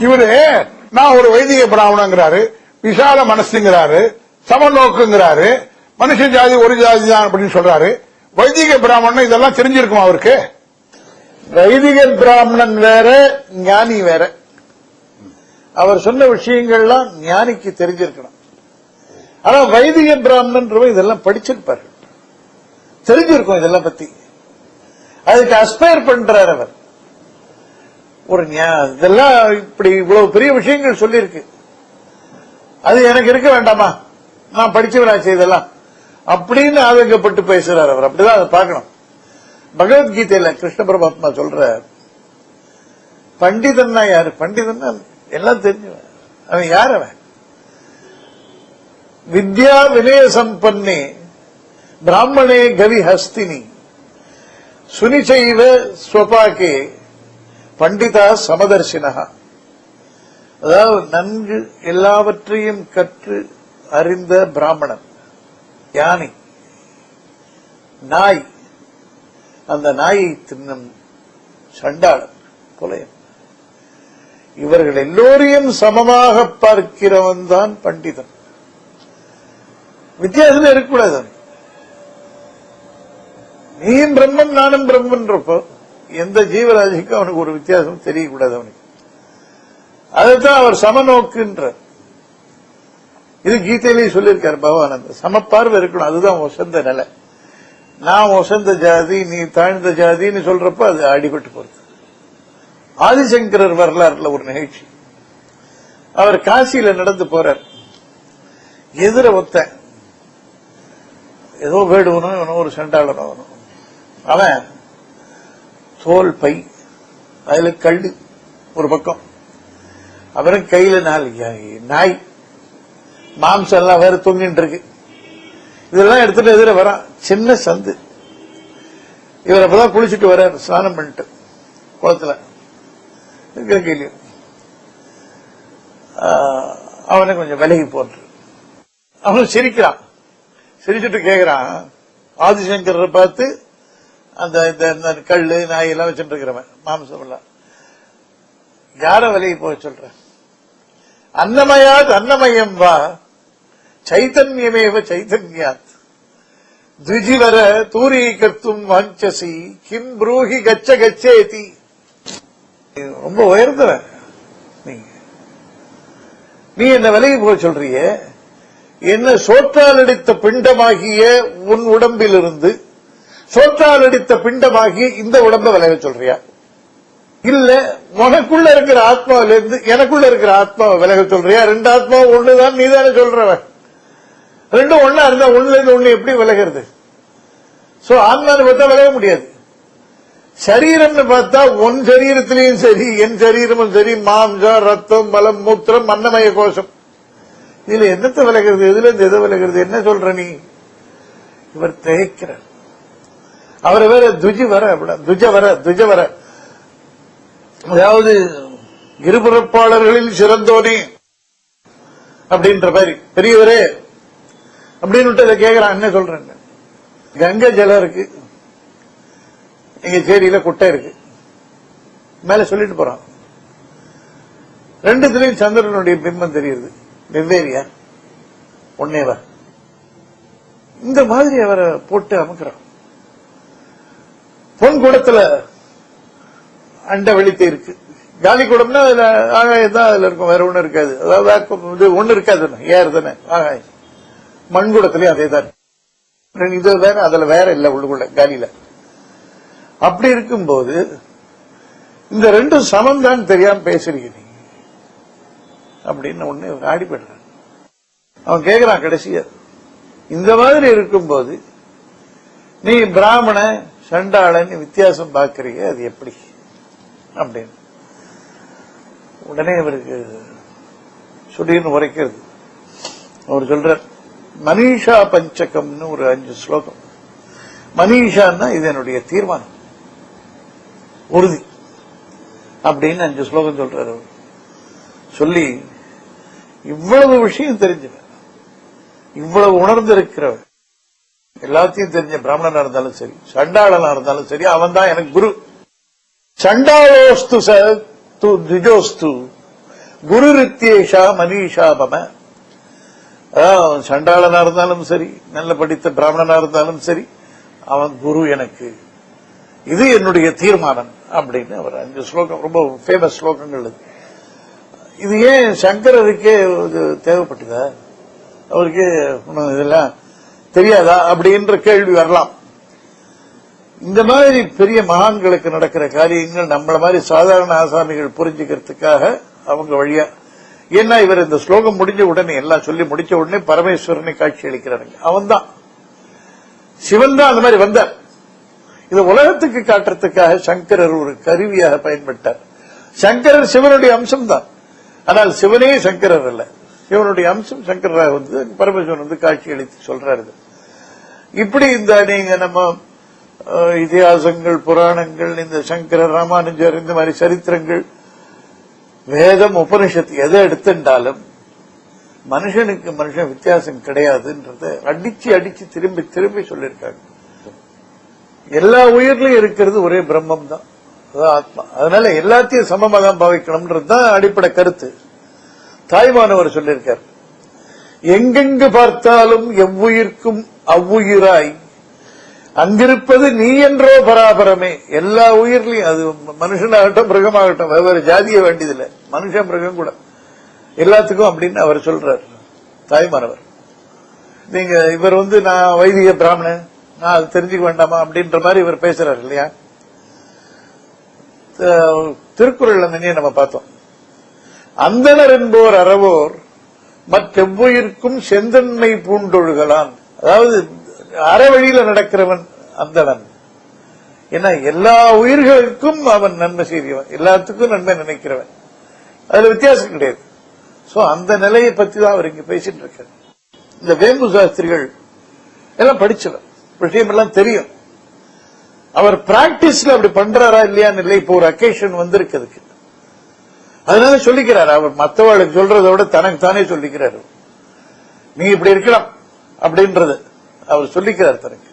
இவரு நான் ஒரு வைதிக பிராமணங்கிறாரு, விசால மனசுங்கிறாரு, சமநோக்குங்கிறாரு, மனுஷ ஜாதி ஒரு ஜாதி தான் அப்படின்னு சொல்றாரு. வைதிக பிராமணன் இதெல்லாம் தெரிஞ்சிருக்குமா அவருக்கு? வைதிக பிராமணன் வேற, ஞானி வேற. அவர் சொன்ன விஷயங்கள்லாம் ஞானிக்கு தெரிஞ்சிருக்கணும். ஆனா வைதிக பிராமணன் இதெல்லாம் படிச்சிருப்பாரு, தெரிஞ்சிருக்கும் இதெல்லாம் பத்தி. அதுக்கு அஸ்பயர் பண்றார் அவர். ஒரு இதெல்லாம் இப்படி இவ்வளவு பெரிய விஷயங்கள் சொல்லியிருக்கு, அது எனக்கு இருக்க வேண்டாமா, நான் படிச்சவனாச்சு இதெல்லாம் அப்படின்னு ஆதங்கப்பட்டு பேசுறார் அவர். அப்படிதான் அதை பார்க்கணும். பகவத்கீதையில கிருஷ்ண பரமாத்மா சொல்ற, பண்டிதன்னா யாரு? பண்டிதன்னா எல்லாம் தெரிஞ்சவன். அவன் யார்? அவன் வித்யா வினய சம்பன்னே பிராமணே கவி ஹஸ்தினி சுனிச்சைவ ஸ்வபாக்கே பண்டிதா சமதர்சினஹா. அதாவது நன்கு எல்லாவற்றையும் கற்று அறிந்த பிராமணன், ஞானி, நாய், அந்த நாயை தின்னும் சண்டாளன், கொலையன், இவர்கள் எல்லோரையும் சமமாக பார்க்கிறவன் தான் பண்டிதன். வித்தியாசம் இருக்கக்கூடாது. நீயும் பிரம்மன் நானும் பிரம்மன்றப்போ எந்த ஜீவராசிக்கும் அவனுக்கு ஒரு வித்தியாசம் தெரியக்கூடாது அவனுக்கு. அதுதான் அவர் சமநோக்குன்றார். இது கீதையிலேயே சொல்லியிருக்காரு பகவான். அந்த சமப்பார்வை இருக்கணும், அதுதான் ஒசந்த நிலை. நான் ஒசந்த ஜாதி, நீ தாழ்ந்த ஜாதின்னு சொல்றப்ப அது அடிபட்டு போறது. ஆதிசங்கரர் வரலாறுல ஒரு நிகழ்ச்சி. அவர் காசியில நடந்து போறார். எதிர ஒத்த ஏதோ வேடுவனும் இவனும் ஒரு சண்டாளனும் அவனும். அவன் தோல் பை, அதுல கல்லு ஒரு பக்கம், அவரும் கையில நாய் மாம்சம் எல்லாம் வேற தொங்கிட்டு இருக்கு. இதெல்லாம் எடுத்துட்டு எதிர வரான். சின்ன சந்து. இவர் அப்பதான் குளிச்சுட்டு வர்றார், ஸ்நானம் பண்ணிட்டு குளத்துல இருக்கிற கையிலையும். அவனை கொஞ்சம் விலகி போன்று அவனும் சிரிக்கிறான். சிரிச்சுட்டு கேட்கிறான், ஆதிசங்கரை பார்த்து, அந்த கல்லு நாய் எல்லாம் வச்சுட்டு இருக்கிறவன் மாம்சம் எல்லாம், யார விலகி போக சொல்ற? அன்னமயாத் அன்னமயம் வா சைதன்யமேவ சைதன்யாத் த்விஜிவர தூரி கர்த்தும் வாஞ்சசி கிம் ப்ரூஹி கச்ச கச்சேதி. ரொம்ப உயர்ந்தவன் நீ என்ன விலகி போக சொல்றிய? என்ன சோற்றால் அடித்த பிண்டமாகிய உன் உடம்பிலிருந்து சோற்றால் அடித்த பிண்டமாகிய இந்த உடம்பை விலக சொல்றியா? இல்ல உனக்குள்ள இருக்கிற ஆத்மாவிலிருந்து எனக்குள்ள இருக்கிற ஆத்மாவை விலக சொல்றியா? ரெண்டு ஆத்மா ஒண்ணுதான், நீ தானே சொல்றவன். ரெண்டும் ஒன்னா இருந்தா ஒண்ணுல இருந்து ஒண்ணு எப்படி விலகிறது? சோ ஆத்மான்னு பார்த்தா விலக முடியாது. சரீரம்னு பார்த்தா உன் சரீரத்திலையும் சரி என் சரீரமும் சரி மாம்சம், ரத்தம், மலம், மூத்திரம், அன்னமய கோஷம். இதுல என்னத்தை விலகிறது? எதுல இருந்து எதை விலகிறது? என்ன சொல்ற நீ? இவர் திகைக்கிறார். அவரை வேற துஜ வர அதாவது இருபுறப்பாளர்களில் சிறந்தோனே அப்படின்ற மாதிரி பெரியவரே அப்படின்னு கேட்கிறான். என்ன சொல்றேன்? கங்கை ஜலம் இருக்கு, எங்க சேரியில குட்டை இருக்கு, மேல சொல்லிட்டு போறான். ரெண்டுத்திலையும் சந்திரனுடைய பிம்பம் தெரியுது. வெவ்வேறியா? ஒன்னேவா? இந்த மாதிரி அவரை போட்டு அமுக்கிறான். பொன் குடத்துல அண்ட வெளித்து இருக்கு. காலி குடம்னா அதுல ஆகாயம் தான் அதுல இருக்கும், வேற ஒண்ணு இருக்காது. அதாவது ஒண்ணு இருக்காது, ஏர் தானே ஆகாயம். மண்குடத்திலயும் அதே தான். இது வேற, அதுல வேற இல்ல, உள்ளுக்குள்ள காலியில. அப்படி இருக்கும்போது இந்த ரெண்டும் சமம் தான் தெரியாம பேசுறீங்க நீ அப்படின்னு ஒண்ணு ஆடிப்படுறான். அவன் கேட்கிறான் கடைசியா, இந்த மாதிரி இருக்கும்போது நீ பிராமண சண்டாளன் வித்தியாசம் பார்க்கறீங்க, அது எப்படி அப்படின்னு உடனே இவருக்கு சொல்லின்னு உரைக்கிறது. அவர் சொல்றார், மனிஷா பஞ்சகம்னு ஒரு 5 ஸ்லோகம். மனிஷான்னா இது என்னுடைய தீர்மானம், உறுதி அப்படின்னு 5 ஸ்லோகம் சொல்றாரு. சொல்லி இவ்வளவு விஷயம் தெரிஞ்சவன், இவ்வளவு உணர்ந்திருக்கிறவன், எல்லாத்தையும் தெரிஞ்ச பிராமணனா இருந்தாலும் சரி சண்டாளனா இருந்தாலும் சரி அவன் தான் எனக்கு குரு. சண்டாளோஸ்து துஜோஸ்து குரு ரித்யேஷா மனிஷா பம. அதாவது சண்டாளனா இருந்தாலும் சரி, நல்ல படித்த பிராமணனா இருந்தாலும் சரி, அவன் குரு எனக்கு, இது என்னுடைய தீர்மானம் அப்படின்னு அவர் 5 ஸ்லோகம், ரொம்ப ஃபேமஸ் ஸ்லோகங்கள். இது ஏன் சங்கரருக்கே தேவைப்பட்டதா? அவருக்கு இதெல்லாம் தெரியாதா அப்படின்ற கேள்வி வரலாம். இந்த மாதிரி பெரிய மகான்களுக்கு நடக்கிற காரியங்கள் நம்மள மாதிரி சாதாரண ஆசாமிகள் புரிஞ்சுக்கிறதுக்காக அவங்க வழியா. ஏன்னா இவர் இந்த ஸ்லோகம் முடிஞ்ச உடனே, எல்லாம் சொல்லி முடிச்ச உடனே பரமேஸ்வரனை காட்சி அளிக்கிறாருங்க. அவன் தான் சிவன் தான் அந்த மாதிரி வந்தார். இது உலகத்துக்கு காட்டுறதுக்காக சங்கரர் ஒரு கருவியாக பயன்பட்டார். சங்கரர் சிவனுடைய அம்சம் தான், ஆனால் சிவனே சங்கரர் அல்ல. சிவனுடைய அம்சம் சங்கராக வந்து பரமேஸ்வரன் வந்து காட்சி அளித்து சொல்றாரு. இப்படி இந்த நீங்க நம்ம இதிகாசங்கள், புராணங்கள், இந்த சங்கரர், ராமானுஜர், இந்த மாதிரி சரித்திரங்கள், வேதம், உபனிஷத்து எதை எடுத்துட்டாலும் மனுஷனுக்கு மனுஷன் வித்தியாசம் கிடையாதுன்றத அடிச்சு அடிச்சு திரும்பி திரும்பி சொல்லியிருக்காங்க. எல்லா உயிர்லயும் இருக்கிறது ஒரே பிரம்மம் தான், அதான் ஆத்மா. அதனால எல்லாத்தையும் சமமா தான் பாவிக்கணும்ன்றது தான் அடிப்படை கருத்து. தாய்மானவர் சொல்லியிருக்கார், எங்கெங்கு பார்த்தாலும் எவ்வுயிர்க்கும் அவ்வுயிராய் அங்கிருப்பது நீ என்றோ பராபரமே. எல்லா உயிர்லையும், அது மனுஷனாகட்டும் மிருகமாகட்டும், வெவ்வேறு ஜாதிய வேண்டியதில்லை, மனுஷன் மிருகம் கூட எல்லாத்துக்கும் அப்படின்னு அவர் சொல்றார் தாய்மானவர். நீங்க இவர் வந்து நான் வைதிக பிராமணன், நான் அது தெரிஞ்சுக்க வேண்டாமா அப்படின்ற மாதிரி இவர் பேசுறாரு இல்லையா? திருக்குறள் நம்ம பார்த்தோம், அந்தணர் என்போர் அறவோர் மற்றெவ்வுயிர்க்கும் செந்தன்மை பூண்டொழுகலான். அதாவது அறவழியில நடக்கிறவன் அந்தணன். ஏன்னா எல்லா உயிர்களுக்கும் அவன் நன்மை செய்தவன், எல்லாத்துக்கும் நன்மை நினைக்கிறவன், அதுல வித்தியாசம் கிடையாது. சோ அந்த நிலையை பத்தி தான் அவர் இங்க பேசிட்டு இருக்காரு. இந்த வேம்பு சாஸ்திரிகள் எல்லாம் படிச்சவர், விஷயம் எல்லாம் தெரியும். அவர் பிராக்டிஸ்ல அப்படி பண்றாரா இல்லையான்னு இல்லை. இப்போ ஒரு அக்கேஷன் வந்திருக்கிறதுக்கு, அதனால சொல்லிக்கிறார். அவர் மற்றவர்களுக்கு சொல்றதை விட தனக்கு தானே சொல்லிக்கிறார். நீ இப்படி இருக்கலாம் அப்படின்றது அவர் சொல்லிக்கிறார் தனக்கு.